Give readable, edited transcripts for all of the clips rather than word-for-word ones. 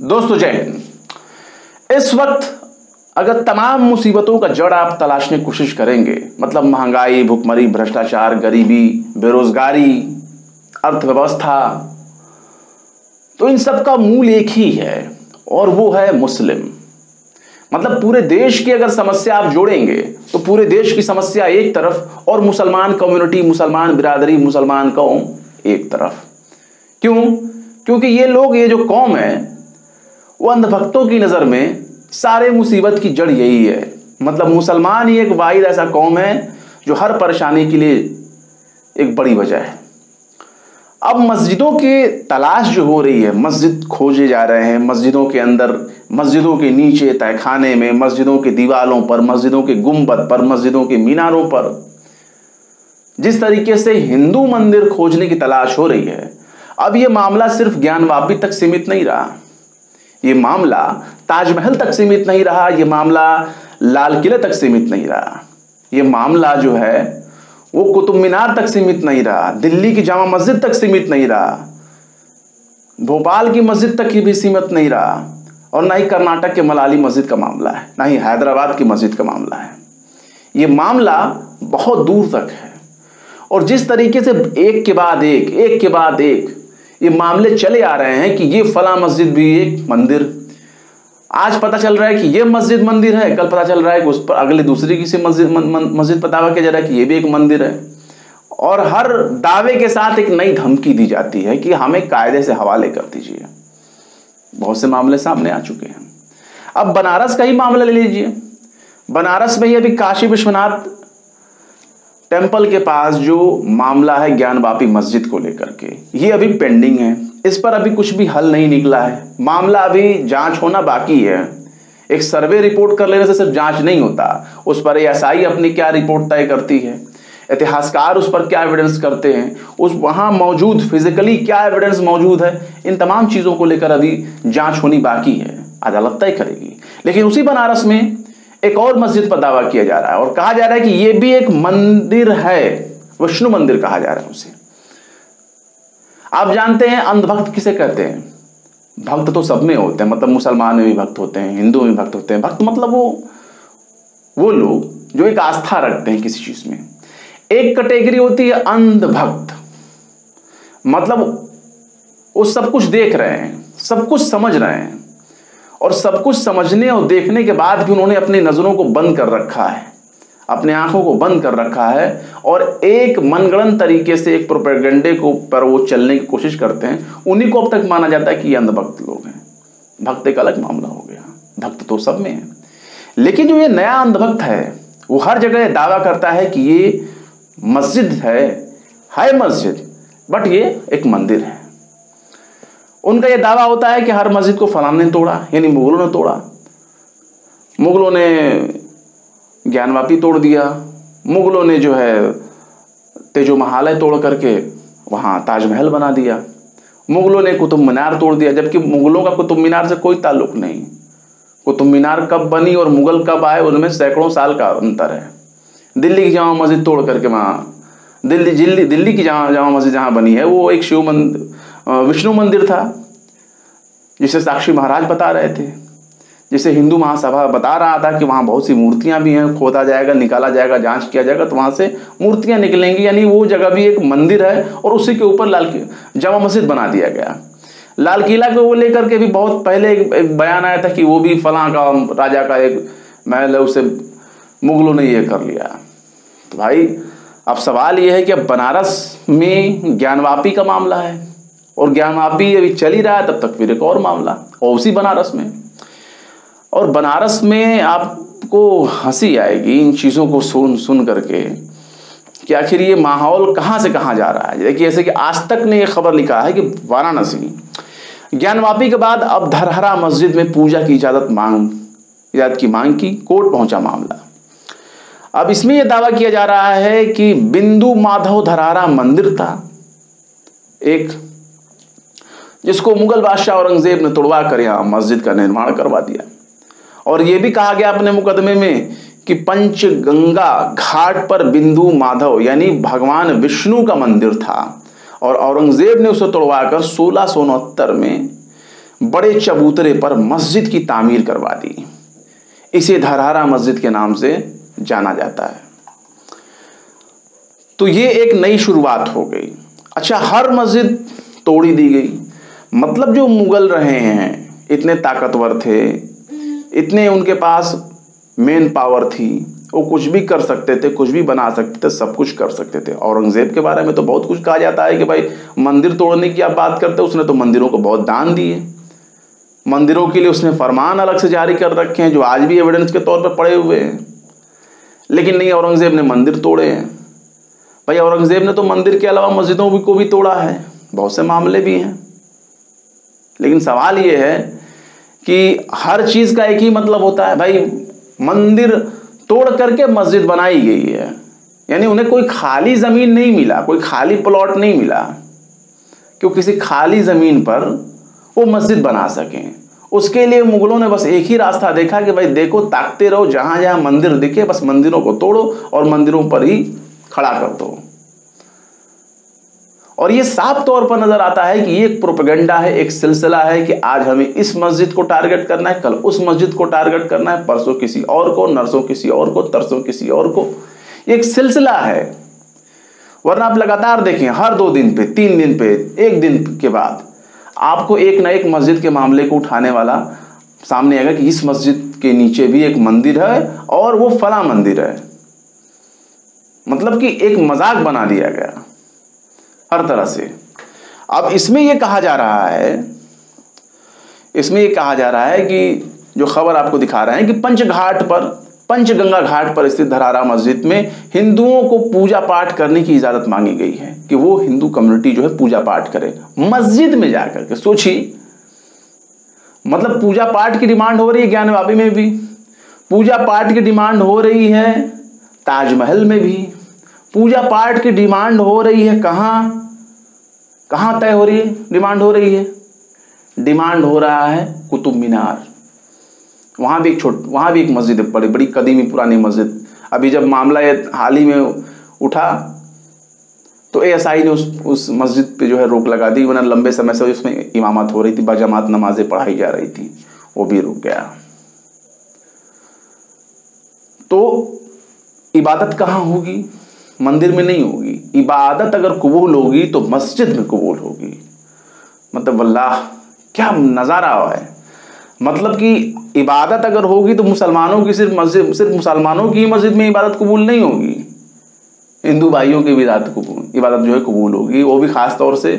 दोस्तों जय हिंद। इस वक्त अगर तमाम मुसीबतों का जड़ आप तलाशने की कोशिश करेंगे, मतलब महंगाई, भुखमरी, भ्रष्टाचार, गरीबी, बेरोजगारी, अर्थव्यवस्था, तो इन सब का मूल एक ही है और वो है मुस्लिम। मतलब पूरे देश की अगर समस्या आप जोड़ेंगे तो पूरे देश की समस्या एक तरफ और मुसलमान कम्युनिटी, मुसलमान बिरादरी, मुसलमान कौम एक तरफ। क्यों? क्योंकि ये लोग, ये जो कौम है, वो अंधभक्तों की नजर में सारे मुसीबत की जड़ यही है। मतलब मुसलमान ही एक वाहिद ऐसा कौम है जो हर परेशानी के लिए एक बड़ी वजह है। अब मस्जिदों की तलाश जो हो रही है, मस्जिद खोजे जा रहे हैं, मस्जिदों के अंदर, मस्जिदों के नीचे, तहखाने में, मस्जिदों के दीवारों पर, मस्जिदों के गुंबद पर, मस्जिदों के मीनारों पर, जिस तरीके से हिंदू मंदिर खोजने की तलाश हो रही है, अब ये मामला सिर्फ ज्ञानवापी तक सीमित नहीं रहा, ये मामला ताजमहल तक सीमित नहीं रहा, ये मामला लाल किले तक सीमित नहीं रहा, ये मामला जो है वो कुतुब मीनार तक सीमित नहीं रहा, दिल्ली की जामा मस्जिद तक सीमित नहीं रहा, भोपाल की मस्जिद तक ही भी सीमित नहीं रहा, और ना ही कर्नाटक के मलाली मस्जिद का मामला है, ना ही हैदराबाद की मस्जिद का मामला है। ये मामला बहुत दूर तक है। और जिस तरीके से एक के बाद एक ये मामले चले आ रहे हैं कि ये फला मस्जिद भी एक मंदिर, आज पता चल रहा है कि ये मस्जिद मंदिर है, कल पता चल रहा है कि उस पर अगले दूसरी किसी मस्जिद पर दावा किया जा रहा है कि ये भी एक मंदिर है। और हर दावे के साथ एक नई धमकी दी जाती है कि हमें कायदे से हवाले कर दीजिए। बहुत से मामले सामने आ चुके हैं। अब बनारस का ही मामला ले लीजिए। बनारस में ही अभी काशी विश्वनाथ टेम्पल के पास जो मामला है ज्ञानवापी मस्जिद को लेकर के, ये अभी पेंडिंग है। इस पर अभी कुछ भी हल नहीं निकला है। मामला अभी जांच होना बाकी है। एक सर्वे रिपोर्ट कर लेने से सिर्फ जांच नहीं होता, उस पर एएसआई अपनी क्या रिपोर्ट तय करती है, इतिहासकार उस पर क्या एविडेंस करते हैं, उस वहां मौजूद फिजिकली क्या एविडेंस मौजूद है, इन तमाम चीजों को लेकर अभी जांच होनी बाकी है, अदालत तय करेगी। लेकिन उसी बनारस में एक और मस्जिद पर दावा किया जा रहा है और कहा जा रहा है कि यह भी एक मंदिर है, विष्णु मंदिर कहा जा रहा है उसे। आप जानते हैं अंधभक्त किसे कहते हैं? भक्त तो सब में होते हैं, मतलब मुसलमान में भी भक्त होते हैं, हिंदू में भी भक्त होते हैं। भक्त मतलब वो लोग जो एक आस्था रखते हैं किसी चीज में। एक कैटेगरी होती है अंधभक्त, मतलब वो सब कुछ देख रहे हैं, सब कुछ समझ रहे हैं, और सब कुछ समझने और देखने के बाद भी उन्होंने अपनी नजरों को बंद कर रखा है, अपने आंखों को बंद कर रखा है, और एक मनगढ़ंत तरीके से एक प्रोपेगेंडे को पर वो चलने की कोशिश करते हैं। उन्हीं को अब तक माना जाता है कि ये अंधभक्त लोग हैं। भक्त एक अलग मामला हो गया, भक्त तो सब में है। लेकिन जो ये नया अंधभक्त है, वो हर जगह दावा करता है कि ये मस्जिद है मस्जिद, बट ये एक मंदिर है। उनका यह दावा होता है कि हर मस्जिद को फलां ने तोड़ा, यानी मुगलों ने तोड़ा, मुगलों ने ज्ञानवापी तोड़ दिया, मुगलों ने जो है तेजो महालय तोड़ करके वहां ताजमहल बना दिया, मुगलों ने कुतुब मीनार तोड़ दिया, जबकि मुगलों का कुतुब मीनार से कोई ताल्लुक नहीं। कुतुब मीनार कब बनी और मुगल कब आए, उनमें सैकड़ों साल का अंतर है। दिल्ली की जामा मस्जिद तोड़ करके वहां दिल्ली की जामा मस्जिद जहां बनी है, वो एक विष्णु मंदिर था, जिसे साक्षी महाराज बता रहे थे, जिसे हिंदू महासभा बता रहा था कि वहां बहुत सी मूर्तियां भी हैं, खोदा जाएगा, निकाला जाएगा, जांच किया जाएगा तो वहां से मूर्तियां निकलेंगी, यानी वो जगह भी एक मंदिर है। और उसी के ऊपर जामा मस्जिद बना दिया गया। लाल किला को लेकर के भी बहुत पहले एक बयान आया था कि वो भी फलां का राजा का एक महल है, उसे मुगलों ने ये कर लिया। तो भाई अब सवाल ये है कि अब बनारस में ज्ञानवापी का मामला है, और ज्ञानवापी अभी चल ही रहा है, तब तक फिर एक और मामला और उसी बनारस में। और बनारस में आपको हंसी आएगी इन चीज़ों को सुन करके कि आखिर ये माहौल कहाँ से कहाँ जा रहा है। देखिए, जैसे कि आज तक ने ये खबर लिखा है कि वाराणसी ज्ञानवापी के बाद अब धरहरा मस्जिद में पूजा की इजाज़त की मांग की कोर्ट पहुंचा मामला। अब इसमें यह दावा किया जा रहा है कि बिंदु माधव धरहरा मंदिर था एक, जिसको मुगल बादशाह औरंगजेब ने तोड़वा कर यहाँ मस्जिद का निर्माण करवा दिया। और यह भी कहा गया अपने मुकदमे में कि पंचगंगा घाट पर बिंदु माधव यानी भगवान विष्णु का मंदिर था, और औरंगजेब ने उसे तोड़वाकर 1669 में बड़े चबूतरे पर मस्जिद की तामीर करवा दी। इसे धरहरा मस्जिद के नाम से जाना जाता है। तो ये एक नई शुरुआत हो गई। अच्छा, हर मस्जिद तोड़ी दी गई, मतलब जो मुगल रहे हैं इतने ताकतवर थे, इतने उनके पास मेन पावर थी, वो कुछ भी कर सकते थे, कुछ भी बना सकते थे, सब कुछ कर सकते थे। औरंगजेब के बारे में तो बहुत कुछ कहा जाता है कि भाई मंदिर तोड़ने की आप बात करते हो, उसने तो मंदिरों को बहुत दान दिए, मंदिरों के लिए उसने फरमान अलग से जारी कर रखे हैं जो आज भी एविडेंस के तौर पर पड़े हुए हैं। लेकिन नहीं, औरंगजेब ने मंदिर तोड़े हैं। भाई औरंगजेब ने तो मंदिर के अलावा मस्जिदों को भी तोड़ा है, बहुत से मामले भी हैं। लेकिन सवाल ये है कि हर चीज का एक ही मतलब होता है। भाई मंदिर तोड़ करके मस्जिद बनाई गई है, यानी उन्हें कोई खाली जमीन नहीं मिला, कोई खाली प्लॉट नहीं मिला कि वो किसी खाली जमीन पर वो मस्जिद बना सकें। उसके लिए मुगलों ने बस एक ही रास्ता देखा कि भाई देखो, ताकते रहो, जहां जहां मंदिर दिखे बस मंदिरों को तोड़ो और मंदिरों पर ही खड़ा कर दो। और ये साफ तौर पर नजर आता है कि ये एक प्रोपेगेंडा है, एक सिलसिला है कि आज हमें इस मस्जिद को टारगेट करना है, कल उस मस्जिद को टारगेट करना है, परसों किसी और को, नरसों किसी और को, तरसों किसी और को। ये एक सिलसिला है। वरना आप लगातार देखें, हर 2 दिन पे, 3 दिन पे, 1 दिन के बाद आपको एक ना एक मस्जिद के मामले को उठाने वाला सामने आएगा कि इस मस्जिद के नीचे भी एक मंदिर है और वो फला मंदिर है। मतलब कि एक मजाक बना दिया गया हर तरह से। अब इसमें यह कहा जा रहा है, कि जो खबर आपको दिखा रहे हैं कि पंचगंगा घाट पर स्थित धरहरा मस्जिद में हिंदुओं को पूजा पाठ करने की इजाजत मांगी गई है कि वो हिंदू कम्युनिटी जो है पूजा पाठ करे मस्जिद में जाकर के। सोचिए, मतलब पूजा पाठ की डिमांड हो रही है ज्ञानवापी में भी, पूजा पाठ की डिमांड हो रही है ताजमहल में भी, पूजा पाठ की डिमांड हो रही है कहां तय हो रही है, डिमांड हो रही है, डिमांड हो रहा है कुतुब मीनार। वहां भी एक मस्जिद है, बड़ी कदीमी पुरानी मस्जिद। अभी जब मामला हाल ही में उठा तो एएसआई ने उस मस्जिद पे जो है रोक लगा दी, वरना लंबे समय से उसमें इमामत हो रही थी, बाजमात नमाजें पढ़ाई जा रही थी, वो भी रुक गया। तो इबादत कहाँ होगी? मंदिर में नहीं होगी। इबादत अगर कबूल होगी तो मस्जिद में कबूल होगी। मतलब वल्लाह क्या नज़ारा है। मतलब कि इबादत अगर होगी तो मुसलमानों की सिर्फ मुसलमानों की मस्जिद में इबादत कबूल नहीं होगी, हिंदू भाइयों की भी इबादत जो है कबूल होगी। वो भी खास तौर से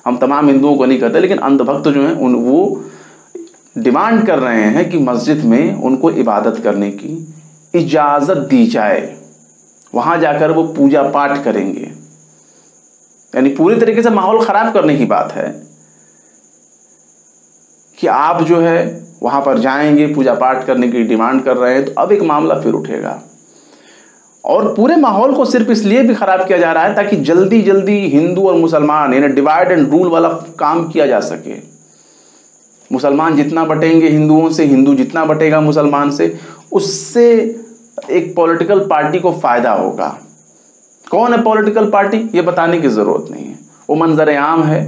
हम तमाम हिंदुओं को नहीं कहते, लेकिन अंधभक्त जो हैं वो डिमांड कर रहे हैं कि मस्जिद में उनको इबादत करने की इजाज़त दी जाए, वहां जाकर वो पूजा पाठ करेंगे। यानी पूरी तरीके से माहौल खराब करने की बात है कि आप जो है वहां पर जाएंगे, पूजा पाठ करने की डिमांड कर रहे हैं। तो अब एक मामला फिर उठेगा और पूरे माहौल को सिर्फ इसलिए भी खराब किया जा रहा है ताकि जल्दी जल्दी हिंदू और मुसलमान, यानी डिवाइड एंड रूल वाला काम किया जा सके। मुसलमान जितना बटेंगे हिंदुओं से, हिंदू जितना बटेगा मुसलमान से, उससे एक पॉलिटिकल पार्टी को फायदा होगा। कौन है पॉलिटिकल पार्टी, ये बताने की जरूरत नहीं है, वो मंजर आम है,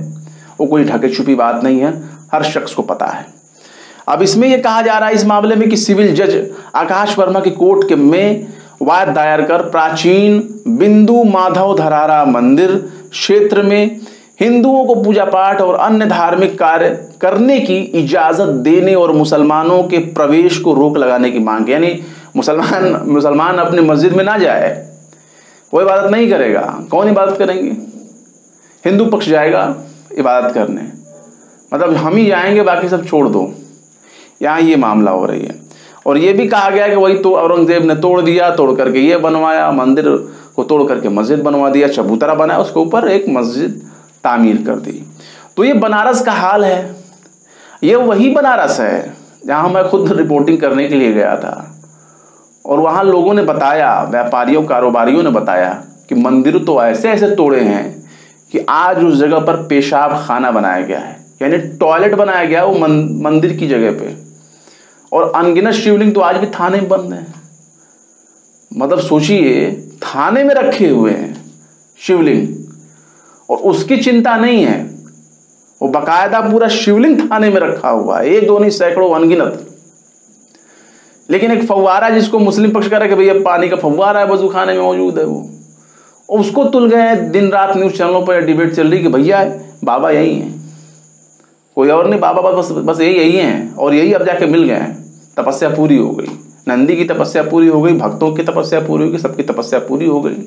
वो कोई ढके छुपी बात नहीं है, हर शख्स को पता है। अब इसमें यह कहा जा रहा है इस मामले में कि सिविल जज आकाश वर्मा की कोर्ट के में वाद दायर कर प्राचीन बिंदु माधव धरहरा मंदिर क्षेत्र में हिंदुओं को पूजा पाठ और अन्य धार्मिक कार्य करने की इजाजत देने और मुसलमानों के प्रवेश को रोक लगाने की मांग। यानी मुसलमान अपने मस्जिद में ना जाए, वो इबादत नहीं करेगा। कौन इबादत करेंगे? हिंदू पक्ष जाएगा इबादत करने, मतलब हम ही जाएंगे, बाकी सब छोड़ दो। यहाँ ये मामला हो रही है। और ये भी कहा गया कि वही तो औरंगजेब ने तोड़ दिया, तोड़ करके ये बनवाया, मंदिर को तोड़ करके मस्जिद बनवा दिया, चबूतरा बनाया, उसके ऊपर एक मस्जिद तामीर कर दी। तो ये बनारस का हाल है। ये वही बनारस है जहाँ मैं खुद रिपोर्टिंग करने के लिए गया था और वहाँ लोगों ने बताया, व्यापारियों कारोबारियों ने बताया कि मंदिर तो ऐसे ऐसे तोड़े हैं कि आज उस जगह पर पेशाब खाना बनाया गया है, यानी टॉयलेट बनाया गया वो मंदिर की जगह पे। और अनगिनत शिवलिंग तो आज भी थाने में बंद हैं। मतलब सोचिए, थाने में रखे हुए हैं शिवलिंग और उसकी चिंता नहीं है। वो बाकायदा पूरा शिवलिंग थाने में रखा हुआ है, एक दो नहीं सैकड़ों अनगिनत। लेकिन एक फव्वारा जिसको मुस्लिम पक्ष कह रहा है कि भैया पानी का फव्वारा है वजू खाने में मौजूद है, वो उसको तुल गए हैं। दिन रात न्यूज चैनलों पर डिबेट चल रही कि भैया बाबा यही है, कोई और नहीं, बाबा बस यही हैं, और यही अब जाके मिल गए हैं। तपस्या पूरी हो गई, नंदी की तपस्या पूरी हो गई, भक्तों की तपस्या पूरी हो गई, सबकी तपस्या पूरी हो गई।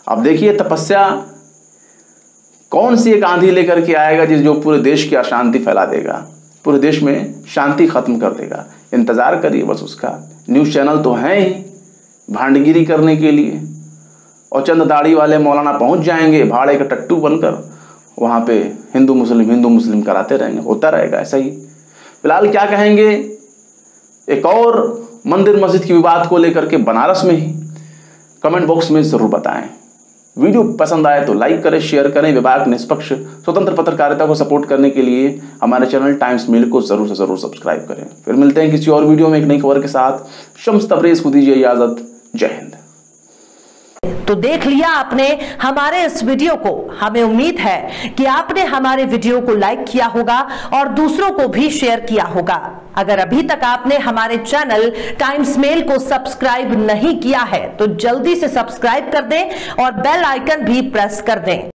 अब देखिए तपस्या कौन सी एक आंधी लेकर के आएगा जो पूरे देश की अशांति फैला देगा, पूरे देश में शांति खत्म कर देगा। इंतजार करिए बस उसका। न्यूज़ चैनल तो हैं ही भांडगिरी करने के लिए, और चंद दाढ़ी वाले मौलाना पहुंच जाएंगे भाड़े का टट्टू बनकर, वहाँ पे हिंदू मुस्लिम कराते रहेंगे, होता रहेगा ऐसा ही। फिलहाल क्या कहेंगे एक और मंदिर मस्जिद की विवाद को लेकर के बनारस में ही, कमेंट बॉक्स में ज़रूर बताएं। वीडियो पसंद आए तो लाइक करें, शेयर करें। विभाग निष्पक्ष स्वतंत्र पत्रकारिता को सपोर्ट करने के लिए हमारे चैनल टाइम्स मेल को जरूर से जरूर सब्सक्राइब करें। फिर मिलते हैं किसी और वीडियो में एक नई खबर के साथ। शम्स तबरेज को दीजिए इजाजत। जय हिंद। तो देख लिया आपने हमारे इस वीडियो को। हमें उम्मीद है कि आपने हमारे वीडियो को लाइक किया होगा और दूसरों को भी शेयर किया होगा। अगर अभी तक आपने हमारे चैनल टाइम्स मेल को सब्सक्राइब नहीं किया है तो जल्दी से सब्सक्राइब कर दें और बेल आइकन भी प्रेस कर दें।